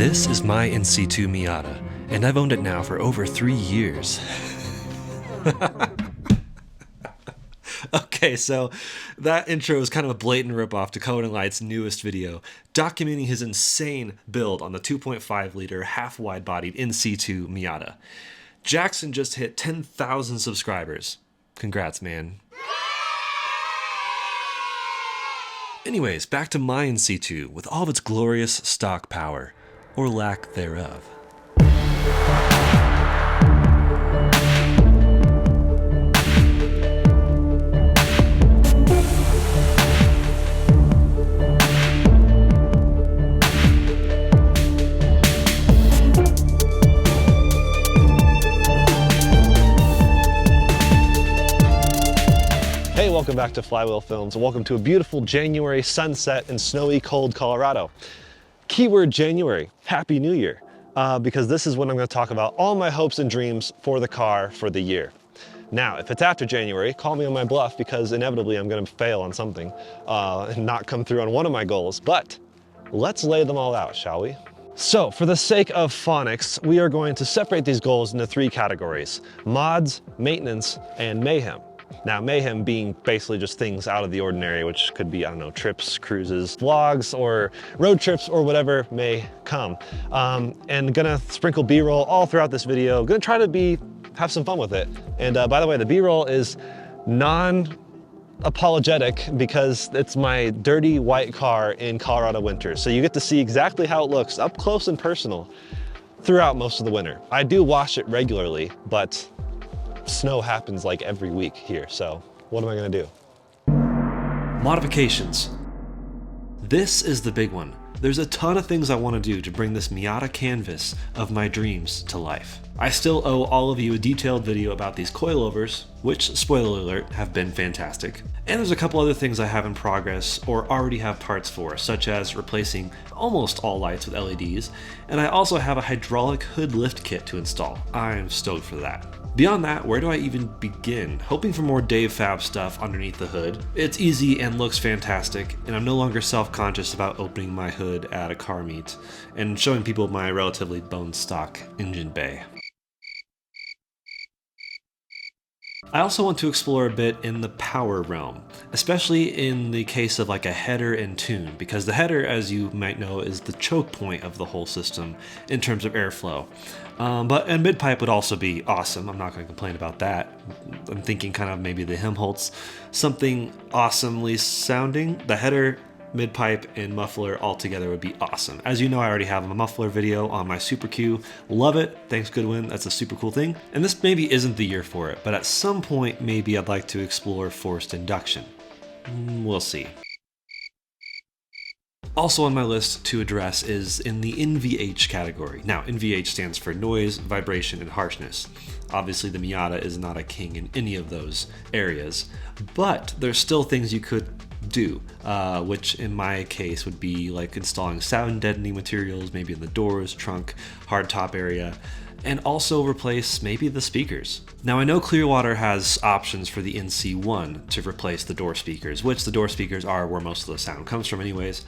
This is my NC2 Miata, and I've owned it now for over 3 years. Okay, so that intro is kind of a blatant ripoff to Cohen & Light's newest video, documenting his insane build on the 2.5-liter half-wide-bodied NC2 Miata. Jackson just hit 10,000 subscribers. Congrats, man. Anyways, back to my NC2 with all of its glorious stock power, or lack thereof. Hey, welcome back to Flywheel Films, and welcome to a beautiful January sunset in snowy, cold Colorado. Keyword January, Happy New Year, because this is when I'm going to talk about all my hopes and dreams for the car for the year. Now, if it's after January, call me on my bluff, because inevitably I'm going to fail on something and not come through on one of my goals, but let's lay them all out, shall we? So, for the sake of phonics, we are going to separate these goals into 3 categories: mods, maintenance, and mayhem. Now, mayhem being basically just things out of the ordinary, which could be, I don't know, trips, cruises, vlogs, or road trips, or whatever may come. And gonna sprinkle B-roll all throughout this video. Gonna try to have some fun with it. And by the way, the B-roll is non-apologetic because it's my dirty white car in Colorado winter. So you get to see exactly how it looks up close and personal throughout most of the winter. I do wash it regularly, but snow happens like every week here, so what am I gonna do? Modifications. This is the big one. There's a ton of things I want to do to bring this Miata canvas of my dreams to life. I still owe all of you a detailed video about these coilovers, which, spoiler alert, have been fantastic. And there's a couple other things I have in progress or already have parts for, such as replacing almost all lights with LEDs, and I also have a hydraulic hood lift kit to install. I'm stoked for that. Beyond that, where do I even begin? Hoping for more Dave Fab stuff underneath the hood. It's easy and looks fantastic, and I'm no longer self-conscious about opening my hood at a car meet and showing people my relatively bone stock engine bay. I also want to explore a bit in the power realm, especially in the case of like a header and tune, because the header, as you might know, is the choke point of the whole system in terms of airflow. And mid-pipe would also be awesome. I'm not going to complain about that. I'm thinking kind of maybe the Helmholtz, something awesomely sounding. The header, mid-pipe, and muffler all together would be awesome. As you know, I already have a muffler video on my Super Q. Love it. Thanks, Goodwin. That's a super cool thing. And this maybe isn't the year for it, but at some point, maybe I'd like to explore forced induction. We'll see. Also on my list to address is in the NVH category. Now, NVH stands for noise, vibration, and harshness. Obviously, the Miata is not a king in any of those areas, but there's still things you could do, which in my case would be like installing sound deadening materials, maybe in the doors, trunk, hardtop area, and also replace maybe the speakers. Now, I know Clearwater has options for the NC1 to replace the door speakers, which the door speakers are where most of the sound comes from anyways,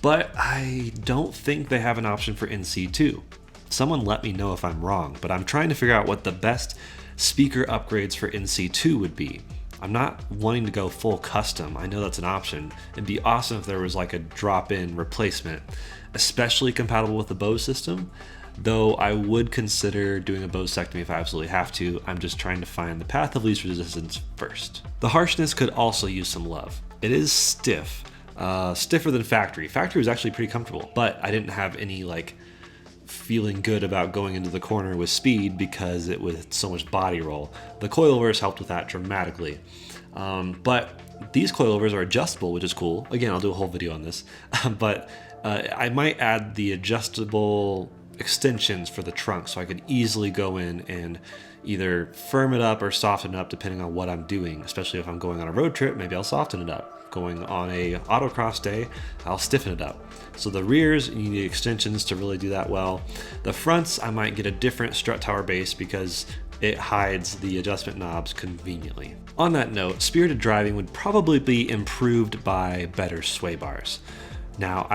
but I don't think they have an option for NC2. Someone let me know if I'm wrong, but I'm trying to figure out what the best speaker upgrades for NC2 would be. I'm not wanting to go full custom. I know that's an option. It'd be awesome if there was like a drop-in replacement, especially compatible with the Bose system, though I would consider doing a Bose-sectomy if I absolutely have to. I'm just trying to find the path of least resistance first. The harshness could also use some love. It is stiff, stiffer than factory. Factory was actually pretty comfortable, but I didn't have any like feeling good about going into the corner with speed because it was so much body roll. The coilovers helped with that dramatically. But these coilovers are adjustable, which is cool. Again, I'll do a whole video on this, but I might add the adjustable extensions for the trunk so I could easily go in and either firm it up or soften it up depending on what I'm doing. Especially if I'm going on a road trip, maybe I'll soften it up. Going on a autocross day, I'll stiffen it up. So the rears, you need extensions to really do that well. The fronts, I might get a different strut tower base because it hides the adjustment knobs conveniently. On that note, spirited driving would probably be improved by better sway bars. Now,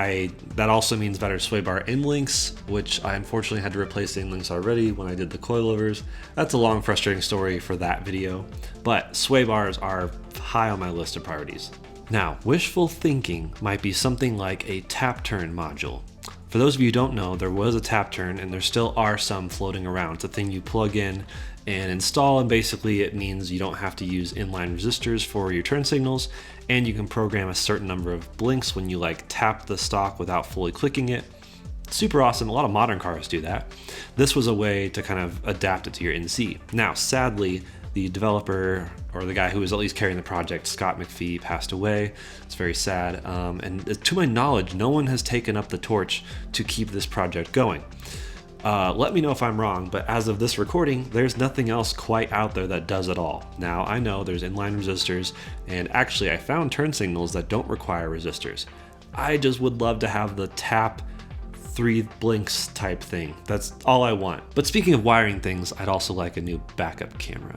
that also means better sway bar end links, which I unfortunately had to replace the end links already when I did the coilovers. That's a long, frustrating story for that video, but sway bars are high on my list of priorities. Now, wishful thinking might be something like a tap turn module. For those of you who don't know, there was a tap turn and there still are some floating around. It's a thing you plug in and install, and basically it means you don't have to use inline resistors for your turn signals, and you can program a certain number of blinks when you like tap the stock without fully clicking it. Super awesome. A lot of modern cars do that. This was a way to kind of adapt it to your NC. Now, sadly, the developer, or the guy who was at least carrying the project, Scott McPhee, passed away. It's very sad. And to my knowledge, no one has taken up the torch to keep this project going. Let me know if I'm wrong, but as of this recording, there's nothing else quite out there that does it all. Now, I know there's inline resistors, and actually I found turn signals that don't require resistors. I just would love to have the tap 3 blinks type thing. That's all I want. But speaking of wiring things, I'd also like a new backup camera.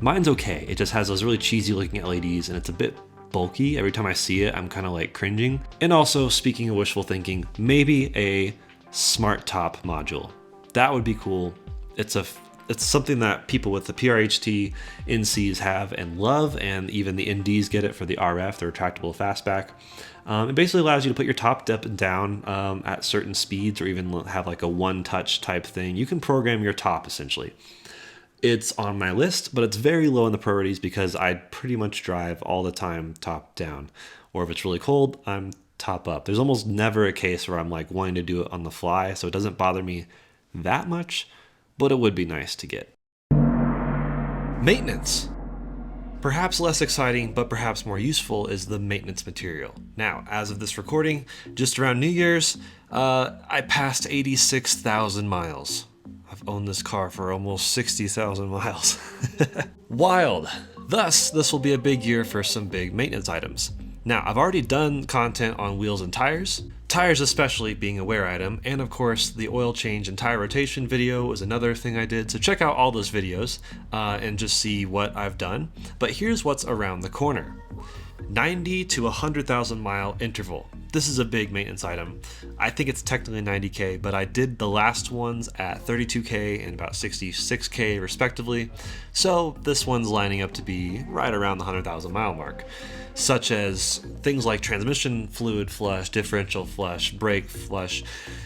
Mine's okay. It just has those really cheesy looking LEDs, and it's a bit bulky. Every time I see it, I'm kind of like cringing. And also, speaking of wishful thinking, maybe a smart top module. That would be cool. It's something that people with the PRHT NCs have and love, and even the NDs get it for the RF, the retractable fastback. It basically allows you to put your top up and down at certain speeds, or even have like a one-touch type thing. You can program your top essentially. It's on my list, but it's very low in the priorities because I pretty much drive all the time top down, or if it's really cold, I'm top up. There's almost never a case where I'm like wanting to do it on the fly, so it doesn't bother me that much, but it would be nice to get. Maintenance. Perhaps less exciting, but perhaps more useful, is the maintenance material. Now, as of this recording, just around New Year's, I passed 86,000 miles. I've owned this car for almost 60,000 miles. Wild. Thus, this will be a big year for some big maintenance items. Now, I've already done content on wheels and tires especially being a wear item, and of course the oil change and tire rotation video was another thing I did, so check out all those videos and just see what I've done. But here's what's around the corner. 90 to 100,000 mile interval. This is a big maintenance item. I think it's technically 90K, but I did the last ones at 32K and about 66K respectively. So this one's lining up to be right around the 100,000 mile mark, such as things like transmission fluid flush, differential flush, brake flush,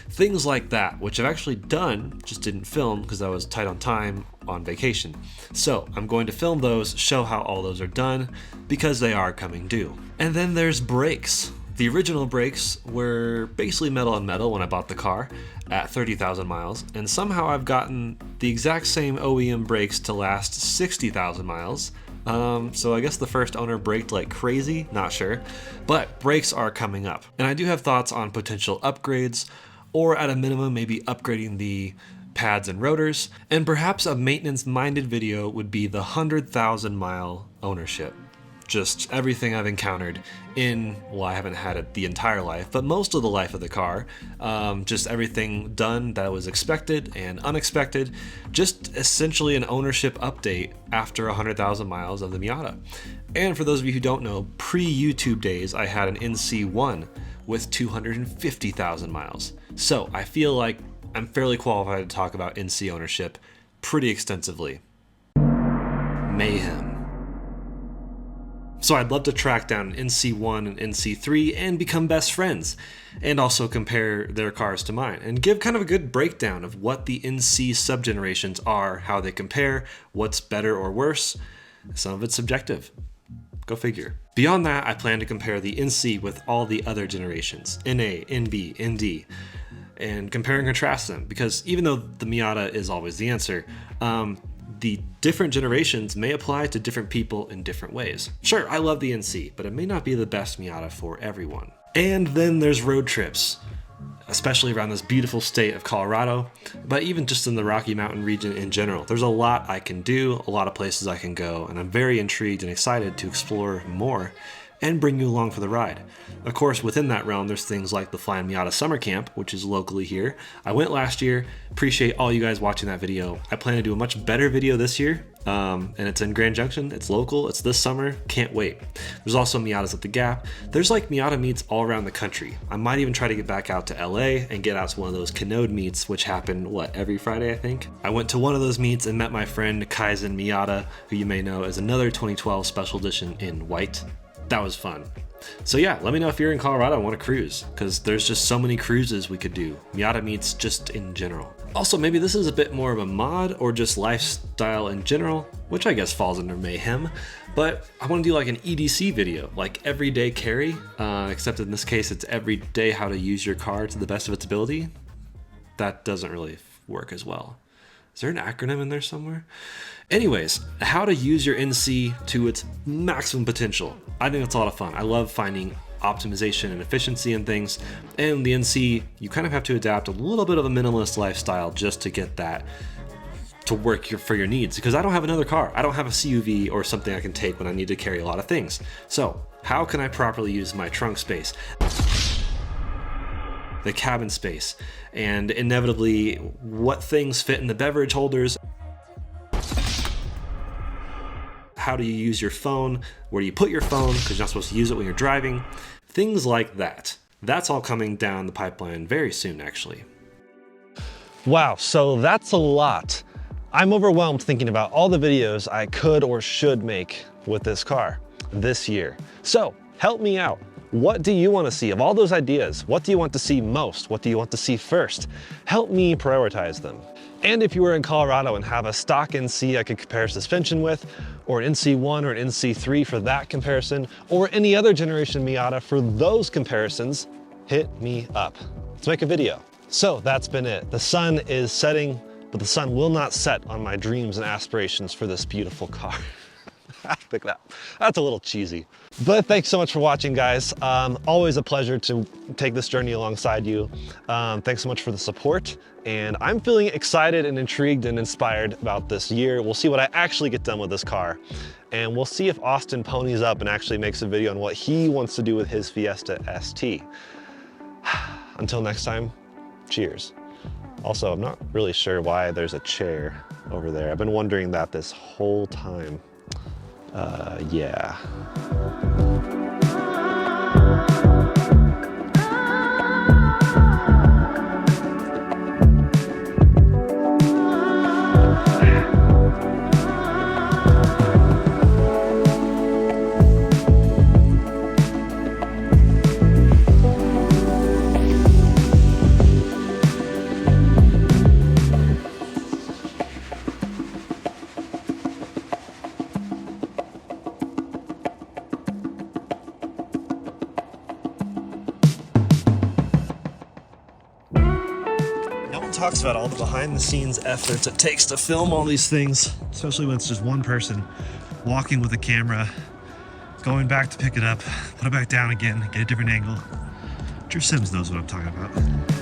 things like that, which I've actually done, just didn't film because I was tight on time on vacation. So I'm going to film those, show how all those are done, because they are coming due. And then there's brakes. The original brakes were basically metal on metal when I bought the car at 30,000 miles, and somehow I've gotten the exact same OEM brakes to last 60,000 miles. So I guess the first owner braked like crazy, not sure, but brakes are coming up. And I do have thoughts on potential upgrades, or at a minimum, maybe upgrading the pads and rotors, and perhaps a maintenance-minded video would be the 100,000 mile ownership. Just everything I've encountered in, well, I haven't had it the entire life, but most of the life of the car. Just everything done that was expected and unexpected. Just essentially an ownership update after 100,000 miles of the Miata. And for those of you who don't know, pre-YouTube days, I had an NC1 with 250,000 miles. So I feel like I'm fairly qualified to talk about NC ownership pretty extensively. Mayhem. So I'd love to track down NC1 and NC3 and become best friends, and also compare their cars to mine, and give kind of a good breakdown of what the NC subgenerations are, how they compare, what's better or worse. Some of it's subjective. Go figure. Beyond that, I plan to compare the NC with all the other generations, NA, NB, ND, and compare and contrast them, because even though the Miata is always the answer, the different generations may apply to different people in different ways. Sure, I love the NC, but it may not be the best Miata for everyone. And then there's road trips, especially around this beautiful state of Colorado, but even just in the Rocky Mountain region in general. There's a lot I can do, a lot of places I can go, and I'm very intrigued and excited to explore more and bring you along for the ride. Of course, within that realm, there's things like the Flying Miata Summer Camp, which is locally here. I went last year. Appreciate all you guys watching that video. I plan to do a much better video this year, and it's in Grand Junction. It's local. It's this summer. Can't wait. There's also Miatas at the Gap. There's like Miata meets all around the country. I might even try to get back out to LA and get out to one of those Canode meets, which happen, every Friday, I think? I went to one of those meets and met my friend Kaizen Miata, who you may know is another 2012 special edition in white. That was fun. So yeah, let me know if you're in Colorado and want to cruise, because there's just so many cruises we could do. Miata meets just in general. Also, maybe this is a bit more of a mod or just lifestyle in general, which I guess falls under mayhem, but I want to do like an EDC video, like everyday carry, except in this case it's everyday how to use your car to the best of its ability. That doesn't really work as well. Is there an acronym in there somewhere? Anyways, how to use your NC to its maximum potential. I think it's a lot of fun. I love finding optimization and efficiency in things. And the NC, you kind of have to adapt a little bit of a minimalist lifestyle just to get that to work for your needs. Because I don't have another car. I don't have a CUV or something I can take when I need to carry a lot of things. So how can I properly use my trunk space, the cabin space, and inevitably what things fit in the beverage holders? How do you use your phone? Where do you put your phone? Because you're not supposed to use it when you're driving. Things like that. That's all coming down the pipeline very soon, actually. Wow, so that's a lot. I'm overwhelmed thinking about all the videos I could or should make with this car this year. So help me out. What do you want to see? Of all those ideas, what do you want to see most? What do you want to see first? Help me prioritize them. And if you were in Colorado and have a stock NC I could compare suspension with, or an NC1 or an NC3 for that comparison, or any other generation Miata for those comparisons, hit me up. Let's make a video. So that's been it. The sun is setting, but the sun will not set on my dreams and aspirations for this beautiful car. I think that's a little cheesy. But thanks so much for watching, guys. Always a pleasure to take this journey alongside you. Thanks so much for the support. And I'm feeling excited and intrigued and inspired about this year. We'll see what I actually get done with this car. And we'll see if Austin ponies up and actually makes a video on what he wants to do with his Fiesta ST. Until next time, cheers. Also, I'm not really sure why there's a chair over there. I've been wondering that this whole time. Yeah. Talks about all the behind the scenes efforts it takes to film all these things, especially when it's just one person walking with a camera, going back to pick it up, put it back down again, get a different angle. Drew Sims knows what I'm talking about.